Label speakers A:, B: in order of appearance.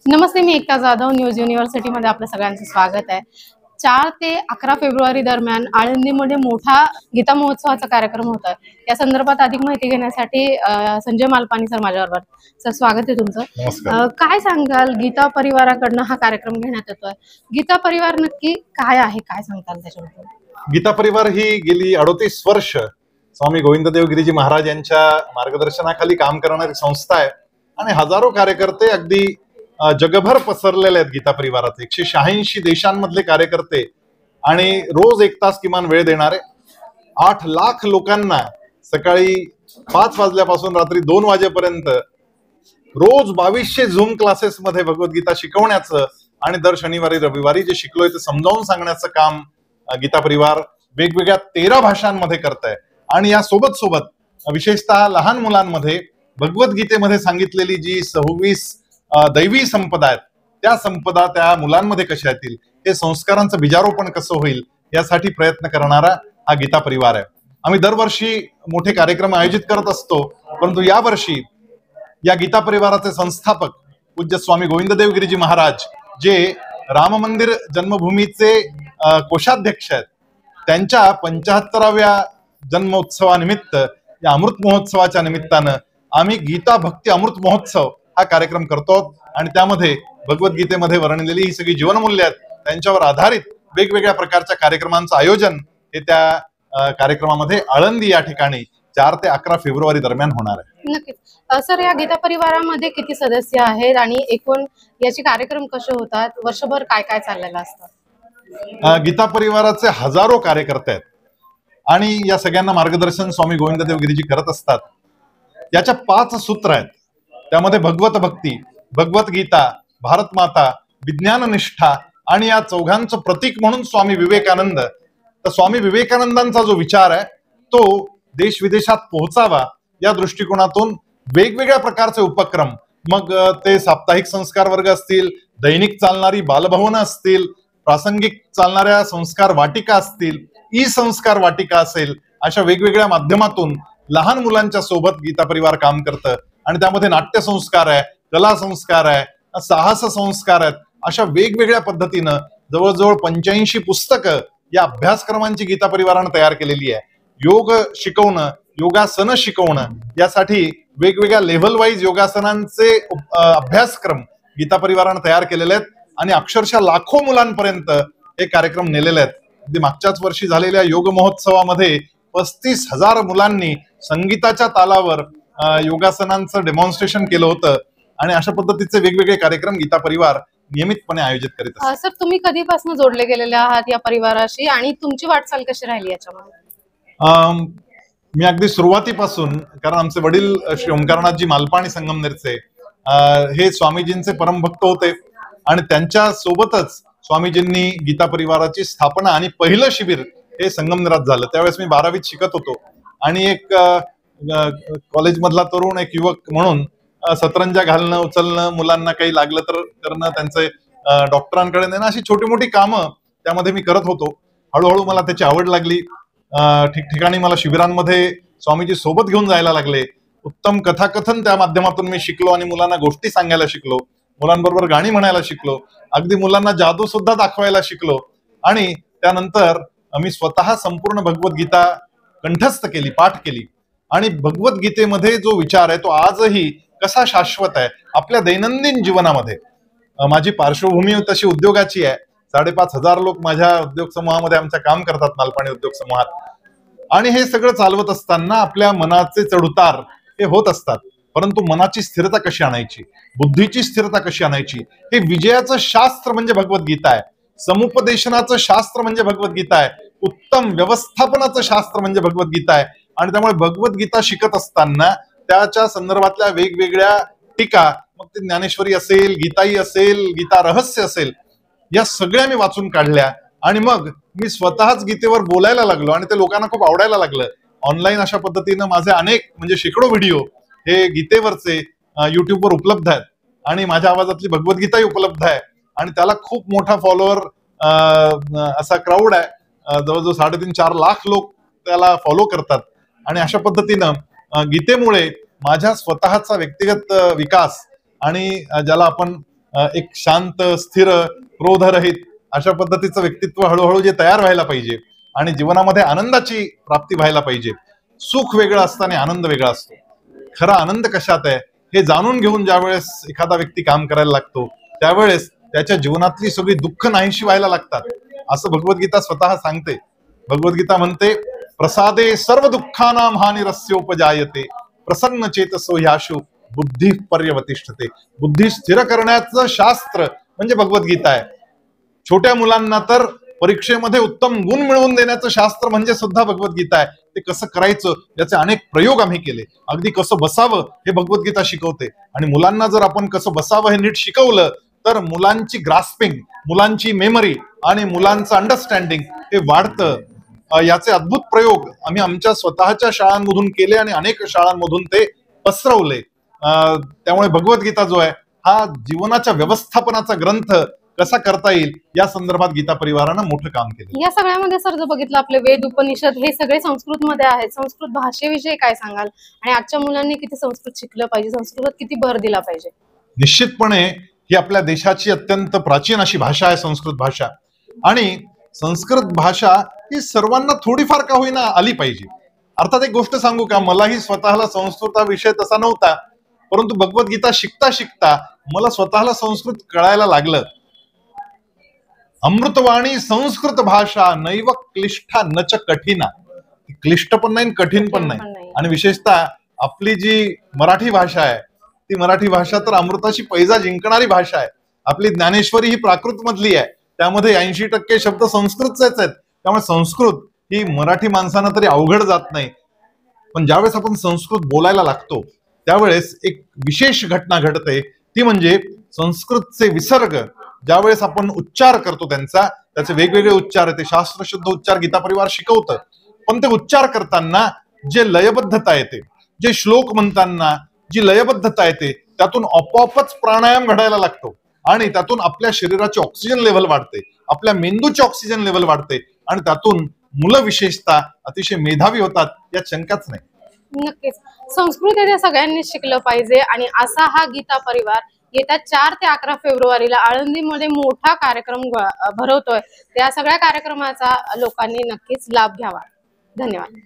A: नमस्ते, मी एकता Jadhav. News युनिव्हर्सिटीमध्ये आपलं सगळ्यांचं स्वागत आहे. 4 ते 11 फेब्रुवारी दरम्यान आळंदीमध्ये मोठा गीता महोत्सवाचा कार्यक्रम होत आहे. या संदर्भात अधिक माहिती घेण्यासाठी संजय मालपानी सर माझ्याबरोबर. सर, स्वागत आहे तुमचं. काय सांगाल, गीता परिवाराकडनं हा कार्यक्रम घेण्यात येतोय. गीता परिवार नक्की काय आहे, काय सांगताल त्याच्याबद्दल?
B: गीता परिवार ही गेली 38 वर्ष स्वामी गोविंददेव गिरीजी महाराज यांच्या मार्गदर्शनाखाली काम करणारी संस्था आहे आणि हजारो कार्यकर्ते अगदी जगभर पसरलेले आहेत. गीता परिवारात 186 देशांमधले कार्यकर्ते आणि रोज 1 तास किमान वेळ देणारे 8 लाख लोकांना सकाळी 5 वाजल्यापासून रात्री 2 वाजेपर्यंत रोज 2200 झूम क्लासेस मध्ये भगवद्गीता शिकवण्याचं आणि दर शनिवारी रविवारी जे शिकलोय ते समजावून सांगण्याचं काम गीता परिवार वेगवेगळ्या 13 भाषांमध्ये करत आहे. आणि या सोबत विशेषतः लहान मुलांमध्ये भगवद्गीतेमध्ये सांगितलेली जी 26 दैवी संपदा आहेत त्या संपदा त्या मुलांमध्ये कशा येतील, हे संस्कारांचं बीजारोपण कसं होईल यासाठी प्रयत्न करणारा हा गीता परिवार आहे. आम्ही दरवर्षी मोठे कार्यक्रम आयोजित करत असतो, परंतु यावर्षी या गीता परिवाराचे संस्थापक पूज्य स्वामी गोविंददेव गिरीजी महाराज, जे राम मंदिर जन्मभूमीचे कोषाध्यक्ष आहेत, त्यांच्या 75व्या जन्मोत्सवानिमित्त या अमृत महोत्सवाच्या निमित्तानं आम्ही गीता भक्ती अमृत महोत्सव हा कार्यक्रम करतो आणि त्यामध्ये भगवद्गीतेमध्ये वर्णिलेली ही सगळी जीवनमूल्य आहेत त्यांच्यावर आधारित वेगवेगळ्या प्रकारच्या कार्यक्रमांचं आयोजन हे त्या कार्यक्रमामध्ये आळंदी या ठिकाणी 4 ते 11 फेब्रुवारी दरम्यान होणार आहे.
A: नक्कीच. सर, या गीता परिवारामध्ये किती सदस्य आहेत आणि एकूण याचे कार्यक्रम कसे होतात, वर्षभर काय काय चाललेलं असतं?
B: गीता परिवाराचे हजारो कार्यकर्ते आहेत आणि या सगळ्यांना मार्गदर्शन स्वामी गोविंददेव गिरीजी करत असतात. याच्या 5 सूत्र आहेत. त्यामध्ये भगवत भक्ती, भगवद्गीता, भारत माता, विज्ञान निष्ठा आणि या चौघांचं प्रतीक म्हणून स्वामी विवेकानंद. तर स्वामी विवेकानंदांचा जो विचार आहे तो देश विदेशात पोहोचावा या दृष्टिकोनातून वेगवेगळ्या प्रकारचे उपक्रम, मग ते साप्ताहिक संस्कार वर्ग असतील, दैनिक चालणारी बालभवन असतील, प्रासंगिक चालणाऱ्या संस्कार वाटिका असतील, ई संस्कार वाटिका असेल, अशा वेगवेगळ्या माध्यमातून लहान मुलांच्या सोबत गीता परिवार काम करतं. आणि त्यामध्ये नाट्य संस्कार आहे, कला संस्कार आहे, साहस संस्कार आहेत. अशा वेगवेगळ्या पद्धतीनं जवळजवळ 85 पुस्तकं या अभ्यासक्रमांची गीता परिवारानं तयार केलेली आहे. योग शिकवणं, योगासनं शिकवणं यासाठी वेगवेगळ्या लेव्हल वाईज योगासनांचे अभ्यासक्रम गीता परिवारानं तयार केलेले आहेत आणि अक्षरशः लाखो मुलांपर्यंत हे कार्यक्रम नेलेले आहेत. अगदी मागच्याच वर्षी झालेल्या योग महोत्सवामध्ये 35,000 मुलांनी संगीताच्या तालावर योगासनांचं डेमॉन्स्ट्रेशन केलं होतं आणि अशा पद्धतीचे वेगवेगळे कार्यक्रम गीता परिवार नियमितपणे आयोजित करीत असतात.
A: सर, तुम्ही कधीपासून जोडले गेलेले आहात या परिवाराशी आणि तुमची वाटचाल कशी राहिली याच्यामध्ये?
B: मी अगदी सुरुवातीपासून, कारण आमचे वडील श्री ओंकारनाथजी मालपाणी संगमनेरचे हे स्वामीजींचे परमभक्त होते आणि त्यांच्या सोबतच स्वामीजींनी गीता परिवाराची स्थापना आणि पहिलं शिबिर हे संगमनेरात झालं. त्यावेळेस मी 12वीत शिकत होतो आणि एक कॉलेज मधला तरुण, एक युवक म्हणून सतरंजा घालणं, उचलणं, मुलांना काही लागलं तर करणं, त्यांचे डॉक्टरांकडे नेणं, अशी छोटी मोठी कामं त्यामध्ये मी करत होतो. हळूहळू मला त्याची आवड लागली. ठिकठिकाणी मला शिबिरांमध्ये स्वामीजी सोबत घेऊन जायला लागले. उत्तम कथाकथन त्या माध्यमातून मी शिकलो आणि मुलांना गोष्टी सांगायला शिकलो, मुलांबरोबर गाणी म्हणायला शिकलो, अगदी मुलांना जादू सुद्धा दाखवायला शिकलो. आणि त्यानंतर मी स्वतः संपूर्ण भगवद्गीता कंठस्थ केली, पाठ केली. आणि भगवद्गीतेमध्ये जो विचार आहे तो आजही कसा शाश्वत आहे आपल्या दैनंदिन जीवनामध्ये. माझी पार्श्वभूमी तशी उद्योगाची आहे. 5,500 लोक माझ्या उद्योग समूहामध्ये आमच्या काम करतात, मालपाणी उद्योग समूहात. आणि हे सगळं चालवत असताना आपल्या मनाचे चढउतार हे होत असतात, परंतु मनाची स्थिरता कशी आणायची, बुद्धीची स्थिरता कशी आणायची, हे विजयाचं शास्त्र म्हणजे भगवद्गीता आहे. समुपदेशनाचं शास्त्र म्हणजे भगवद्गीता आहे. उत्तम व्यवस्थापनाचं शास्त्र म्हणजे भगवद्गीता आहे. आणि त्यामुळे भगवद्गीता शिकत असताना त्याच्या संदर्भातल्या वेगवेगळ्या टीका, मग ते ज्ञानेश्वरी असेल, गीताई असेल, गीता रहस्य असेल, या सगळ्या मी वाचून काढल्या आणि मग मी स्वतःच गीतेवर बोलायला लागलो आणि ते लोकांना खूप आवडायला लागलं. ऑनलाईन अशा पद्धतीनं माझे अनेक म्हणजे शेकडो व्हिडिओ हे गीतेवरचे युट्यूबवर उपलब्ध आहेत आणि माझ्या आवाजातली भगवद्गीताही उपलब्ध आहे आणि त्याला खूप मोठा फॉलोअर असा क्राऊड आहे. जवळजवळ 3.5-4 लाख लोक त्याला फॉलो करतात. आणि अशा पद्धतीनं गीतेमुळे माझ्या स्वतःचा व्यक्तिगत विकास आणि ज्याला आपण एक शांत स्थिर क्रोधरहित अशा पद्धतीचं व्यक्तित्व हळूहळू जे तयार व्हायला पाहिजे आणि जीवनामध्ये आनंदाची प्राप्ती व्हायला पाहिजे. सुख वेगळं असतं आणि आनंद वेगळा असतो. खरा आनंद कशात आहे हे जाणून घेऊन ज्यावेळेस एखादा व्यक्ती काम करायला लागतो त्यावेळेस त्याच्या जीवनातली सगळी दुःख नाहीशी व्हायला लागतात, असं भगवद्गीता स्वतः सांगते. भगवद्गीता म्हणते, प्रसादे सर्व दुःखानां हानिरस्योपजायते प्रसन्न चेतसो ह्याशु बुद्धी पर्यवतिष्ठते. बुद्धी स्थिर करण्याचं शास्त्र म्हणजे भगवद्गीता आहे. छोट्या मुलांना तर परीक्षेमध्ये उत्तम गुण मिळवून देण्याचं शास्त्र म्हणजे सुद्धा भगवद्गीता आहे. ते कसं करायचं याचे अनेक प्रयोग आम्ही केले. अगदी कसं बसावं हे भगवद्गीता शिकवते. आणि मुलांना जर आपण कसं बसावं हे नीट शिकवलं तर मुलांची ग्रास्पिंग, मुलांची मेमरी आणि मुलांचं अंडरस्टँडिंग हे वाढतं. याचे अद्भुत प्रयोग आम्ही आमच्या स्वतःच्या शाळांमधून केले आणि अनेक शाळांमधून ते पसरवले. त्यामुळे भगवद्गीता जो आहे हा जीवनाच्या व्यवस्थापनाचा ग्रंथ कसा करता येईल या संदर्भात गीता परिवारानं मोठं काम केलं.
A: या सगळ्यामध्ये सर जर बघितलं आपले वेद उपनिषद हे सगळे संस्कृत मध्ये आहेत. संस्कृत भाषेविषयी काय सांगाल आणि आजच्या मुलांनी किती संस्कृत शिकलं पाहिजे, संस्कृतात किती भर दिला पाहिजे?
B: निश्चितपणे ही आपल्या देशाची अत्यंत प्राचीन अशी भाषा आहे संस्कृत भाषा. आणि संस्कृत भाषा ही सर्वांना थोडीफार का होईना आली पाहिजे. अर्थात एक गोष्ट सांगू का, मलाही स्वतःला संस्कृताविषय तसा नव्हता, परंतु भगवद्गीता शिकता शिकता मला स्वतःला संस्कृत कळायला लागलं. अमृतवाणी संस्कृत भाषा नैव क्लिष्ठा न च कठीणा. क्लिष्ट पण नाही कठीण पण नाही. आणि विशेषतः आपली जी मराठी भाषा आहे ती मराठी भाषा तर अमृताची पैजा जिंकणारी भाषा आहे. आपली ज्ञानेश्वरी ही प्राकृत मधली आहे, त्यामध्ये 80% शब्द संस्कृतचेच आहेत. त्यामुळे संस्कृत ही मराठी माणसांना तरी अवघड जात नाही. पण ज्यावेळेस आपण संस्कृत बोलायला लागतो त्यावेळेस एक विशेष घटना घडते, ती म्हणजे संस्कृतचे विसर्ग ज्यावेळेस आपण उच्चार करतो त्याचे वेगवेगळे उच्चार आहे, ते शास्त्रशुद्ध उच्चार गीता परिवार शिकवतं. पण ते उच्चार करताना जे लयबद्धता येते, जे श्लोक म्हणताना जी लयबद्धता येते, त्यातून आपोआपच प्राणायाम घडायला लागतो आणि त्यातून आपल्या शरीराची ऑक्सिजन लेव्हल वाढते, आपल्या मेंदूची ऑक्सिजन लेव्हल वाढते आणि त्यातून मुलं विशेषतः अतिशय मेधावी होतात यात शंकाच नाही.
A: नक्कीच संस्कृत हे सगळ्यांनी शिकलं पाहिजे. आणि असा हा गीता परिवार येत्या 4 ते 11 फेब्रुवारीला आळंदीमध्ये मोठा कार्यक्रम भरवतोय. त्या सगळ्या कार्यक्रमाचा लोकांनी नक्कीच लाभ घ्यावा. धन्यवाद.